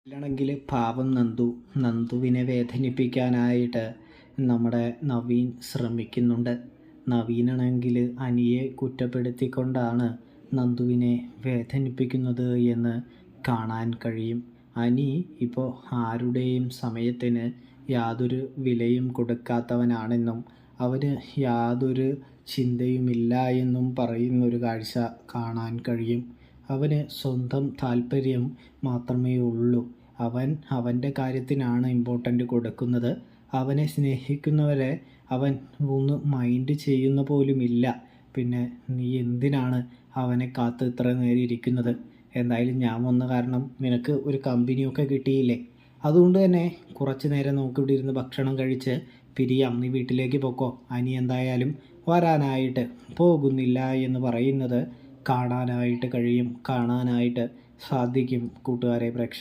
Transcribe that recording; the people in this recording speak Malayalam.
അല്ലെങ്കിൽ പാവം നന്ദുവിനെ വേദനിപ്പിക്കാനായിട്ട് നമ്മുടെ നവീൻ ശ്രമിക്കുന്നുണ്ട്. നവീനാണെങ്കിൽ അനിയെ കുറ്റപ്പെടുത്തിക്കൊണ്ടാണ് നന്ദുവിനെ വേദനിപ്പിക്കുന്നത് എന്ന് കാണാൻ കഴിയും. അനി ഇപ്പോൾ ആരുടെയും സമയത്തിന് യാതൊരു വിലയും കൊടുക്കാത്തവനാണെന്നും അവന് യാതൊരു ചിന്തയുമില്ല എന്നും പറയുന്നൊരു കാഴ്ച കാണാൻ കഴിയും. അവന് സ്വന്തം താല്പര്യം മാത്രമേ ഉള്ളൂ. അവൻ്റെ കാര്യത്തിനാണ് ഇമ്പോർട്ടൻ്റ് കൊടുക്കുന്നത്. അവനെ സ്നേഹിക്കുന്നവരെ അവൻ ഒന്ന് മൈൻഡ് ചെയ്യുന്ന പോലുമില്ല. പിന്നെ നീ എന്തിനാണ് അവനെ കാത്ത് ഇത്ര നേരം ഇരിക്കുന്നത്? എന്തായാലും ഞാൻ വന്ന കാരണം നിനക്ക് ഒരു കമ്പനിയൊക്കെ കിട്ടിയില്ലേ? അതുകൊണ്ട് തന്നെ കുറച്ച് നേരം നമുക്കിവിടെ ഇരുന്ന് ഭക്ഷണം കഴിച്ച് പിരിയാം. നീ വീട്ടിലേക്ക് പൊക്കോ. അനി എന്തായാലും വരാനായിട്ട് പോകുന്നില്ല എന്ന് പറയുന്നത് കാണാനായിട്ട് സാധിക്കും കൂട്ടുകാരെ, പ്രേക്ഷകർ.